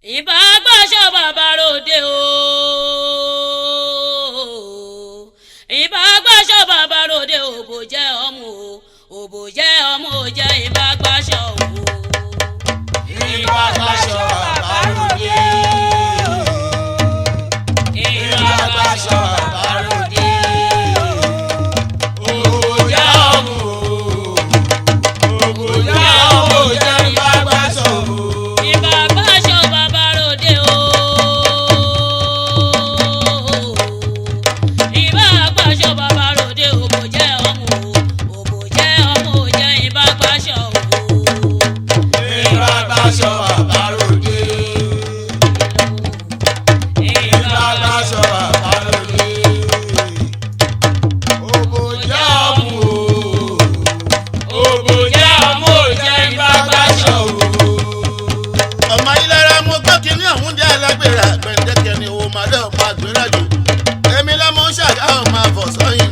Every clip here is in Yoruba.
ìbá gbàṣọ bàbá ròde o ìbá gbàṣọ bàbá ròde òbò jẹ́ ọmọ òbò jẹ́ ọmọ jẹ́ ìbá gbàṣọ o ìbá gbàṣọ bàbá ròde ìbá gbàṣọ bàbá ròde òbò jẹ́ ọmọ òbò jẹ́ ọmọ jẹ́ ìbá gbàṣọ o.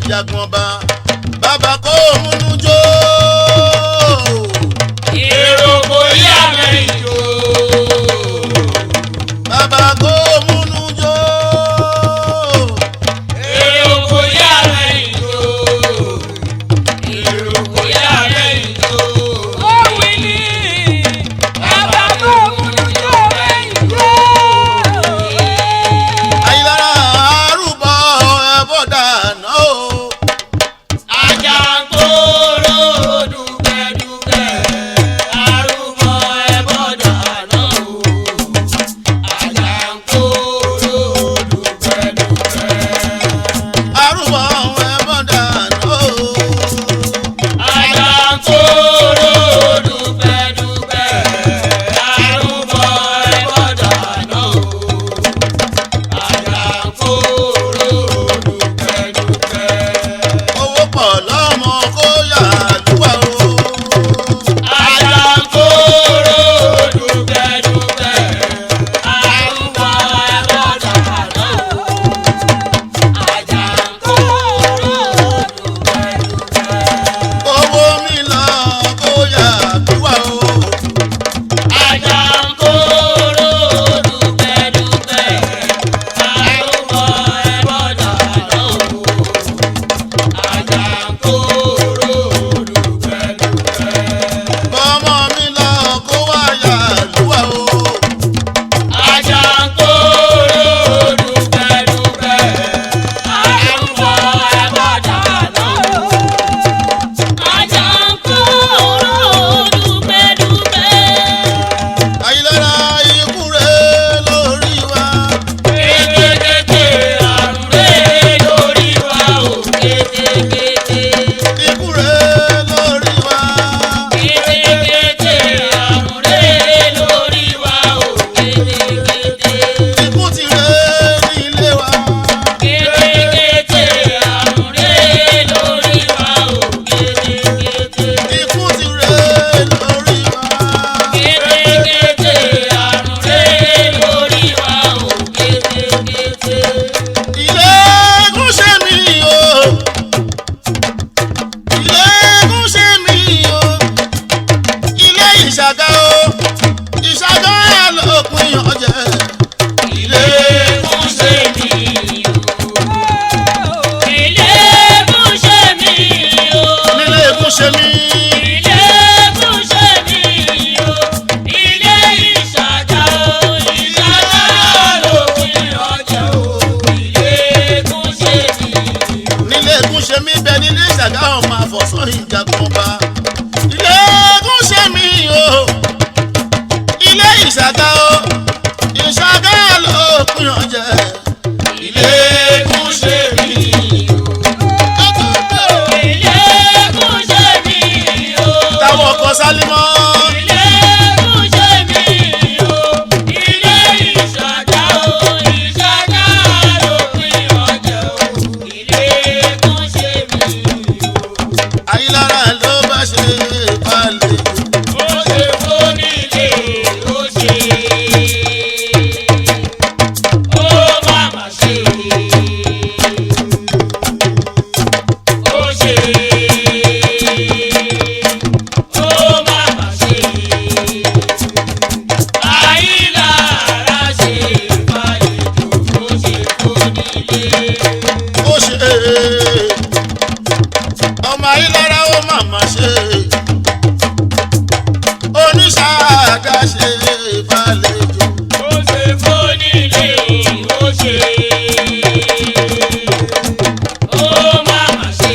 jagun ọba bàbá kó múnú jó. èrò kò yá mẹ́rin jó. bàbá kó múnú jó. èrò kò yá mẹ́rin jó. èrò kò yá mẹ́rin jó. ó wí ní bàbá kó múnú jó mẹ́rin jó. Àyìnlára àrùbọ̀ ẹ̀bọ̀ dáná o. Oh gbàlejò. ó ṣe fónílé ó ṣe. ó máa ṣe.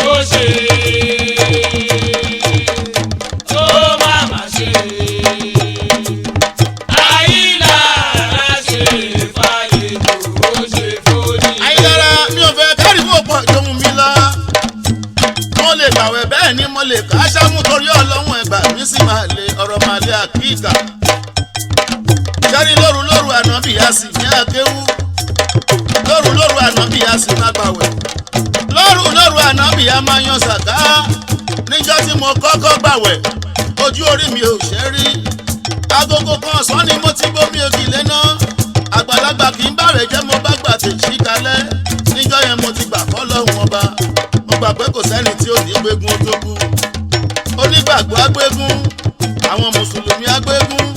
ó ṣe. ó máa ṣe. àyílára ṣe fàlejò ó ṣe fónílé. Ayélujára mi ò fẹ́ káríwó pọ̀ jòun mi lọ. Mo lè gbàwẹ̀ bẹ́ẹ̀ ni mo lè ká sámú torí ọlọ́run ẹ̀gbà mi sì máa lè ọ̀rọ̀ máa lé àkíkà. Sẹ́rí lóru ànábì a sì ní akéwú. Lóru ànábì a sì máa gbàwẹ̀. Lóru ànábì a máa yan sàká. Níjọ́ tí mo kọ́kọ́ gbàwẹ̀, ojú orí mi ò ṣe rí. Agogo kan ọ̀sán ni mo ti gbómi ògìlẹ̀ náà. Àgbàlagbà kì í bàrẹ̀ jẹ́ mo bá gbà tèjì kalẹ̀. Níjọ́ yẹn mo ti gbà fọ́lọ́hun ọba. Mo gbà pé kò sẹ́ni tí ò ní gbégún ó tó kú. Onígbàgbọ́ agbégún, àwọn mùsùlùmí agbégún,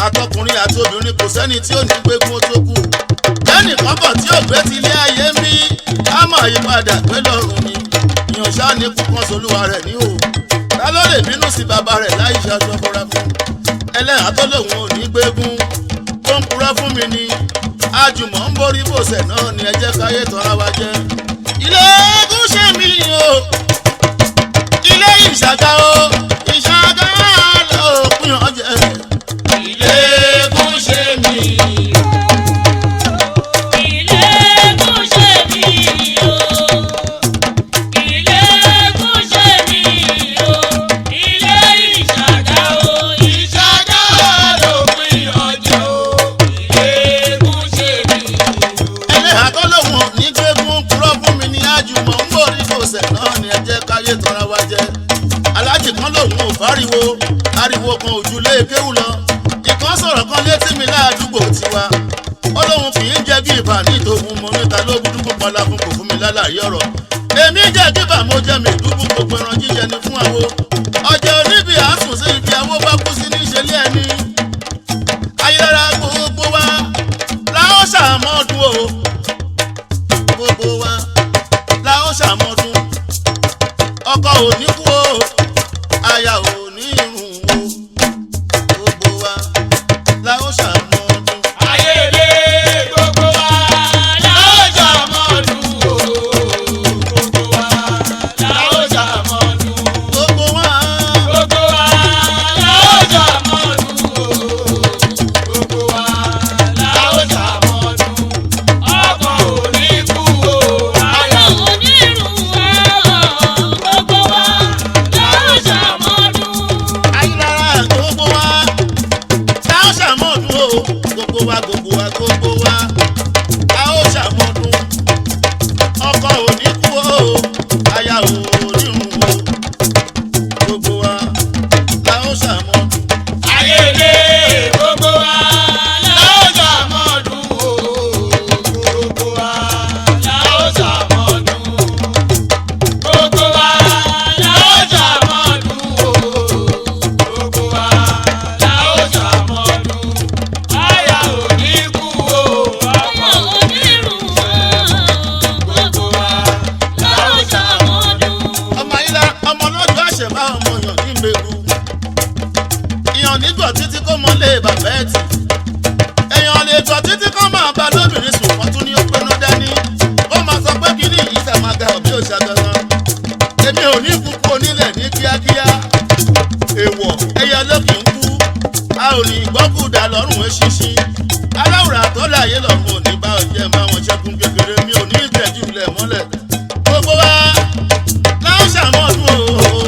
àtọkùnrin àti obìnrin kò sẹ́ni tí ò ní gbégún ó tó kú. Lẹ́nìkan bọ̀ tí ò gbé ti ilé ayé ń bí, á mọ̀ ìpadà pé lọ́rùn ni. Ìyànṣá ní kúkan solúwa rẹ̀ ní o. Ta ló lè bínú sí bàbá rẹ̀ láì ṣaṣọ fúnra fún? Ẹlẹ́hàá tó lòun ò ní gbégún tó ń purọ́ fún mi ni. Àjùmọ̀ ń borí bòsẹ̀ náà ni ẹ jẹ́ káyé tọ́ra wa jẹ́. Ilé egún ṣe mí o, ilé ìṣàgá o, ìṣàgá lópin ọjẹ́. ilé egún ṣe mí. ilé egún ṣe mí o. ilé egún ṣe mí o. ilé ìṣàgá o. ìṣàgá lópin ọjọ́. ilé egún ṣe mí. Ẹlẹ́hàá tó lòun ò ní gbégún purọ́ fún mi ni. Àjùmọ̀ ń borí bòsẹ̀ náà ni ẹ jẹ́ káyé tọ́ra wa jẹ́. Aláàjì kan lòun ò fáriwo, ariwo kan ò ju lé kéwù lọ. Ìkan sọ̀rọ̀ kan létí mi ládùúgbò tiwa. Ó lóun kì í jẹ́ bí ìbà ní ìtòhun mo níta ló dúdú pọlá fún kò fún mi lálàyé ọ̀rọ̀. Èmi jẹ́ kíbà mo jẹ́ mi dúdú gbogbo ẹran jíjẹ ni fún àwo. Ọjọ́ oníbi àásùn sí ibi àwo bá kú sí ní ìṣẹ̀lẹ̀ ẹni. Ayélujára gbogbo wa láwọn ṣàmọ́dún o. Gbogbo wa láwọn ṣàmọ́dún. Ọkọ ò ní kú o, aya ò ní irun o. Gbogbo wa láwọn ṣàmọ́dún. ayélé gbogbo wa láọjà mọ́dún o. gbogbo wa láọjà mọ́dún. Gbogbo wa gbogbo wa láọjà mọ́dún o. gbogbo wa láọjà mọ́dún. ọkọ ò ní kú o, aya ò ní. Ayélujára gbogbo wa láwọn ṣàmọ́dún o. Gbogbo wa láwọn ṣàmọ́dún. Ọkọ ò ní kú o, aya ò ní irun o. Gbogbo wa láwọn ṣàmọ́dún. ayélé gbogbo wa láọjà mọ́dún o. gbogbo wa láọjà mọ́dún. gbogbo wa láọjà mọ́dún o. gbogbo wa láọjà mọ́dún. aya ò ní kú o, ọmọ ò ní rùn o. gbogbo wa láọjà mọ́dún. Ọmọ Ayélujára ọmọ lọ́jọ́ àṣẹ̀bá ọmọ yàn ní mẹ́lu. Ìyàn nígbà títí kó mọ lé bàbá ẹ̀ tì. Èèyàn lè tọ̀ títí kó máa bá lóbìnrin sùn wọ́n tún ní ó pinnu dání. Ó máa sọ pé kíní yìí sàmága òbí ò ṣàgàgàn. Èmi ò ní kúkú onílẹ̀ ní kíákíá. Èèwọ̀ ẹyẹ lókì ń kú. A ò ní gbọ́kùdà lọ́rùn eṣinṣin. Aláwùrà tó láyé lọ́rùn ò ní bá ọjẹ́ máa wọn ṣẹ́kùn kékeré. Mi ò ní ìtẹ́jú ilẹ̀ mọ́lẹ̀. Gbogbo wa láwọn ṣàmọ́dún o.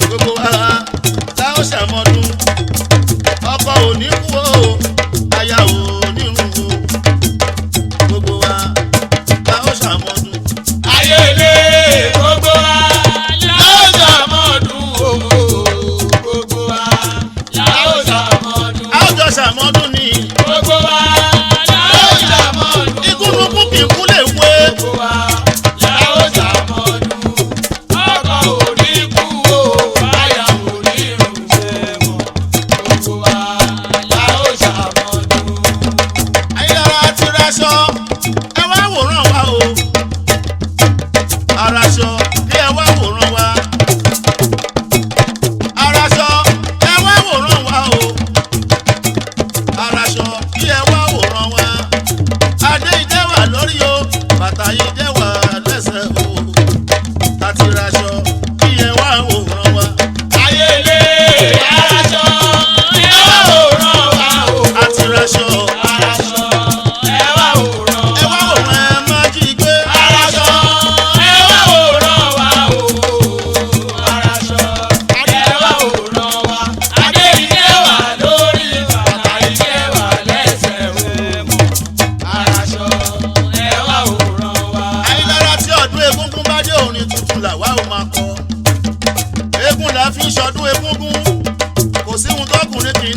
Gbogbo wa láwọn ṣàmọ́dún. Ọkọ ò ní kú o, aya ò ní run o. Gbogbo wa láwọn ṣàmọ́dún. ayélé gbogbo wa láọjà mọ́dún o. gbogbo wa láọjà mọ́dún. A ó jọ ṣàmọ́dún ni. gbogbo wa láọjà mọ́dún. Ikúnukú kì í kú lè wé. gbogbo wa láọjà mọ́dún. ọkọ ò ní kú o, aya ò ní rùn sẹ́wọ̀n. gbogbo wa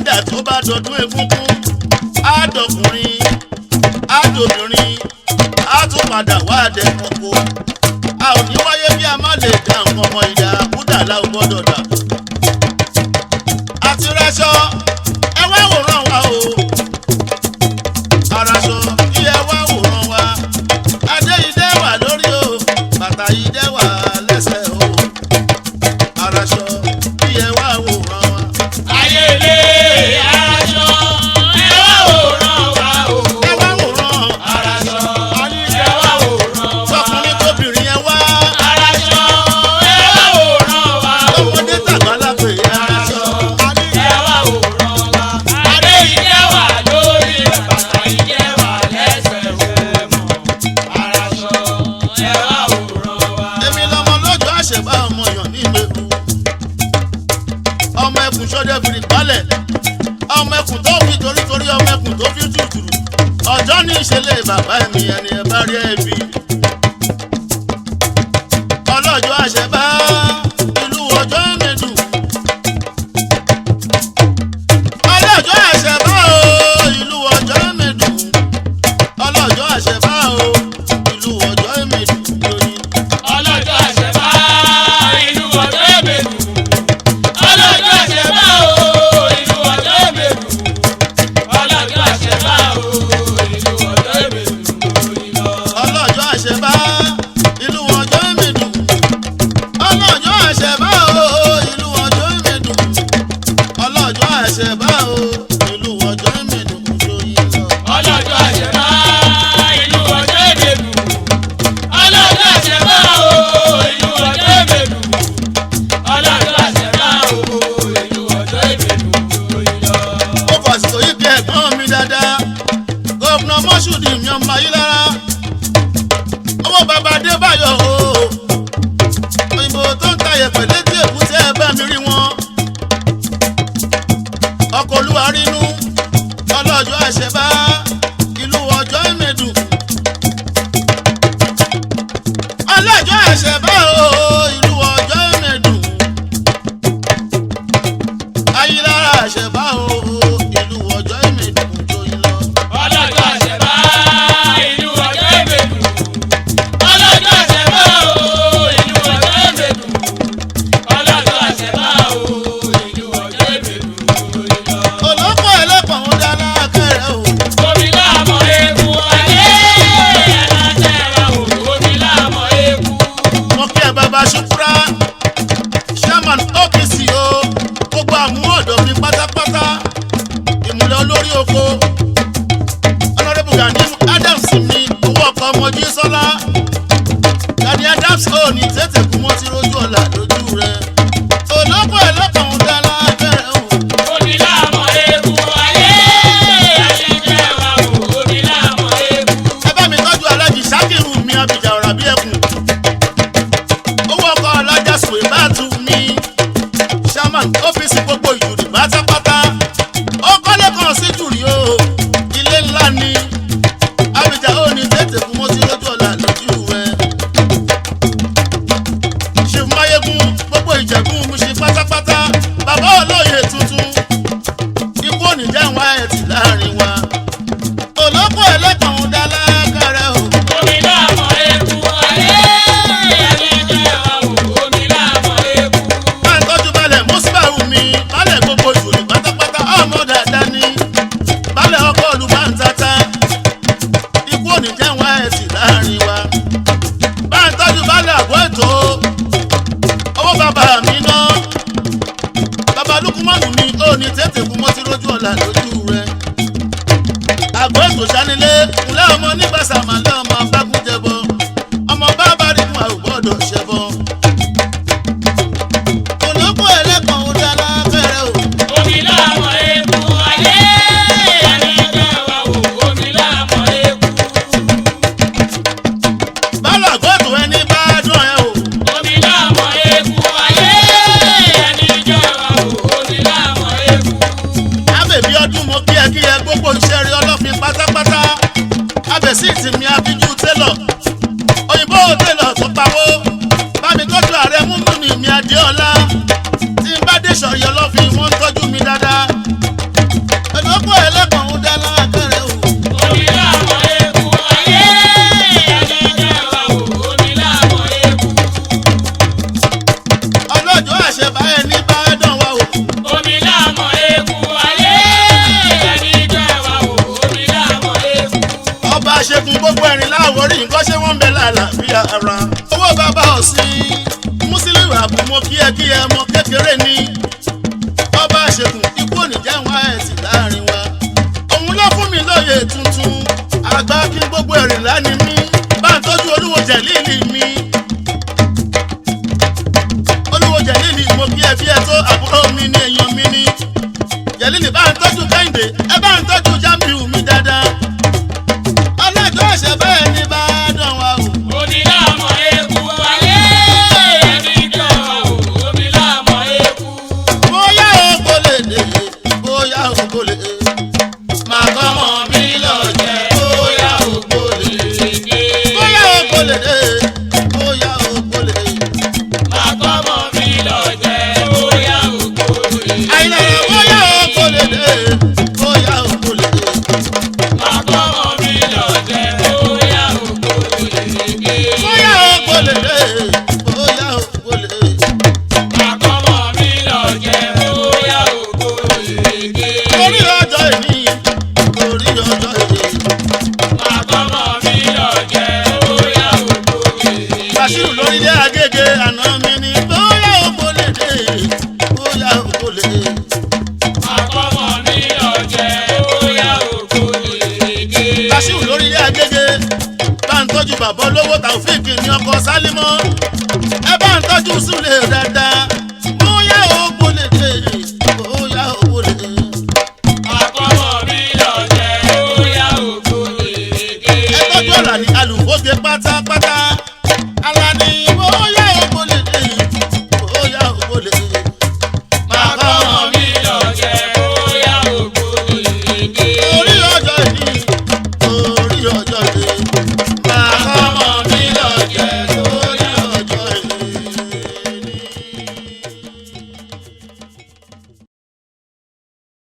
dà tó bá dọdún egúngún àdọkùnrin àdòbìnrin á tún padà wá àdẹkọkọ a ò ní wáyé bí a má lè dá nǹkan ọmọ ìyá kúdà láò gbọ́dọ̀ dà àti rẹṣọ ẹ wá wòran wa o araṣọ kí ẹ wá wòran wa adé yìí dẹ́ wà lórí o bàtà yìí dẹ́ wà lẹ́sẹ̀ o araṣọ kí ẹ wá wòran wa. ayélé aṣọ ẹ wá wòran wa o. ẹ wá wòran aṣọ ẹ wá wòran wa. sọkùnrin tóbìnrin ẹ wá aṣọ ẹ wá wòran wa o. ọmọdé tàgbàlagbè araṣọ. ẹ wá wòran wa. adé yìí dẹ́ wà lórí bàtà yìí dẹ́ wà lẹ́sẹ̀ rẹ̀ mọ́. aṣọ ẹ wá wòran wa. èmi lọmọ lọ́jọ́ àṣẹ̀bá ọmọ yàn ní ìmẹ̀kù ọmọ ẹkùn sọdẹ fìrì balẹ̀ ọmọ ẹkùn tó fi torítorí ọmọ ẹkùn tó fi tùtùrù ọjọ́ ní ìṣẹ̀lẹ̀ bàbá mi ẹni ẹ bá rí ẹbí ọlọ́jọ́ àṣẹ̀bá ìlú ọjọ́ mẹ́dù ọlọ́jọ́ àṣẹ̀bá o ìlú ọjọ́ mẹ́dù ọlọ́jọ́ àṣẹ̀bá o ìlú ọjọ́ mẹ́dù lórí. ọlọ́jọ́ àṣẹ̀bá ìlú ọjọ́ èbèdù. ọlọ́jọ́ àṣẹ̀bá o ìlú ọjọ́ èbèdù. ọlọ́jọ́ àṣẹ̀bá o ìlú ọjọ́ èbèdù. ọlọ́jọ́ àṣẹ̀bá ìlú ọjọ́ ìmẹ̀dù ọlọ́jọ́ àṣẹ̀bá o ìlú ọjọ́ ìmẹ̀dù ọlọ́jọ́ àṣẹ̀bá o ìlú ọjọ́ ìmẹ̀dù lóyìn lọ. ọlọ́jọ́ àṣẹ̀bá ìlú ọjọ́ èbèdù. ọlọ́jọ́ àṣẹ̀bá o ìlú ọjọ́ èbèdù. ọlọ́jọ́ àṣẹ̀bá o ìlú ọjọ́ èbèdù. ó fàsìkò yìí bí ẹ̀gbọ́n mi dáadáa gómìnà mọ́ṣúdì mi ọmọ ayé lára owó bàbá adébáyọ̀ o òyìnbó tó ń tayẹ̀ pẹ̀lẹ́ tí èkúté ẹ bá mi rí wọn ọkọ̀ olúwa rínú ọlọ́jọ́ àṣẹ̀bá ìlú ọjọ́ ìmẹ̀dù ọlọ́jọ́ àṣẹ̀bá o ìlú ọjọ́ ìmẹ̀dù ayélujára àṣẹ̀bá o ìlú ọjọ́ ìmẹ̀dù tó yín lọ. ọlọ́jọ́ àṣẹ̀bá ìlú ọjọ́ èbèdù. ọlọ́jọ́ àṣẹ̀bá o ìlú ọjọ́ èbèdù. ọlọ́jọ́ àṣẹ̀bá o ìlú ọjọ́ èbèdù. olóko ẹlẹ́pọ̀ ń dáná kẹrẹ o. omi láàmọ̀ eégún ayé ẹ̀ẹ́dẹ́gbẹ́ wa o. omi láàmọ̀ eégún. mo kí ẹ bàbá ṣùkúrà chairman OPC o gbogbo àmúhọ̀dọ̀ mi pátápátá ìmùlẹ̀ olórí oko honourable Gani Adams mi owó ọkọ̀ ọmọ jísọ́lá Gani Adams ò ní tètè kú mọ́ ti rojú ọ̀la lójú rẹ̀ olóko ẹlẹ́pọ̀ ń dáná kẹrẹ o. omi láàmọ̀ eégún ayé ẹ̀ẹ́dẹ́gbẹ́ wa o. omi láàmọ̀ eégún. ẹ bá mi tọ́jú alájì sákìrù mi abìjà ọ̀rà bí ẹkùn owó ọkọ̀ alájà sùwé bá tù mí chairman ọ́fíìsì gbogbo ìjùrì pátápátá ó kọ́lé kan sí jùrì o ilé ńlá ni abìjà ò ní tètè kú mọ́ sí lójú ọ̀la lójú rẹ̀ ṣèfún máyégún gbogbo ìjẹ̀bú mu ṣe pátápátá bàbá olóyè tuntun ikú ò ní jẹ́ wá ẹ̀tì láàrin wa olóko ẹlẹ́kàn ń dá lákàrẹ́ o. omi láàmọ̀ eégún ayé ẹ̀ẹ́dẹ́gbẹ́ wa o. omi láàmọ̀ eégún. máa ń tọ́jú balẹ̀ mùsùlùmí mi balẹ̀ gbogbo ìjòyè pátápátá ọmọ dáadáa ni balẹ̀ ọkọ̀ ọ̀lù máa ń tata ikú ò ní jẹ́ wá ẹ̀sì láàrin wa máa ń tọ́jú balẹ̀ àgọ́ ètò owó bàbá mi ná bàbá lukumanu mi ò ní tètè kú mọ́ sí lójú ọ̀la lójú rẹ̀ àgọ́ ètò sanilé ńlẹ́ ọmọ nígbàsá màlẹ́ ọmọ abágúnjẹbọ ọmọ bàbá rí fún àwòbọ̀dọ̀ ṣẹbọ olóko ẹlẹ́kàn ń dá lákẹ́rẹ́ o. omi láàmọ̀ eégún ayé ẹ̀ẹ́dẹ́gbẹ́ wa o. omi láàmọ̀ eégún. bálọ̀ àgọ́tù ẹni bá dùn ẹ o. omi láàmọ̀ eégún ayé ẹ̀ẹ́dẹ́gbẹ́ wa o. omi láàmọ̀ eégún. abèbí ọdún mo kí ẹ gbogbo iṣẹ́ rí ọlọ́fin pátápátá abèsí ìtìmí abíjú télọ̀ òyìnbó télọ̀ tó pawó jẹ̀lílì mi olúwo jẹ̀lílì mo kí ẹ bí ẹ tó àbúrò mi ní èèyàn mi ní jẹ̀lílì bá ń tọ́jú kẹ́hìndé ẹ bá ń tọ́jú jámìrù mi dáadáa ọlọ́jọ́ ẹ̀ṣẹ̀ bẹ́ẹ̀ ni bá dán wa o. Omi láàmọ̀ eku ayé ẹni dán o. Omi láàmọ̀ eku. bóyá o kò lè dé bóyá o kò lè máa kọ́ mọ́ mi lọ jẹ́ bóyá o kò lè dé bóyá o kò lè dé bóyá o kò lè Máa kọ́ mọ́ mi lọ jẹ́ bóyá òkò lè. àìlera bóyá o kò lè dé bóyá o kò lè Máa kọ́ mọ́ mi lọ jẹ́ bóyá òkò lè. bóyá o kò lè dé bóyá o kò lè Máa kọ́ mọ́ mi lọ jẹ́ bóyá òkò lè. orí ọjọ́ ìní orí ọjọ́ ìní Máa kọ́ mọ́ mi lọ jẹ́ bóyá òkò lè. Bàṣírù lórílẹ̀ Agége àná mi ní bóyá o kò lè dé bóyá o kò lè. Máa kọ́ mọ́ mi lọ jẹ́ bóyá òkò lè. Bàṣírù lórílẹ̀ Agége bá ń tọ́jú bàbá olówó Taofik ní ọkọ Sálímọ́ ẹ bá ń tọ́jú Súlè dáadáa bóyá o kò lè dé bóyá o kò lè. Máa kọ́ mọ́ mi lọ jẹ́ bóyá òkò lè. ẹ tọ́jú ọ̀rà ní alùpùpù pátá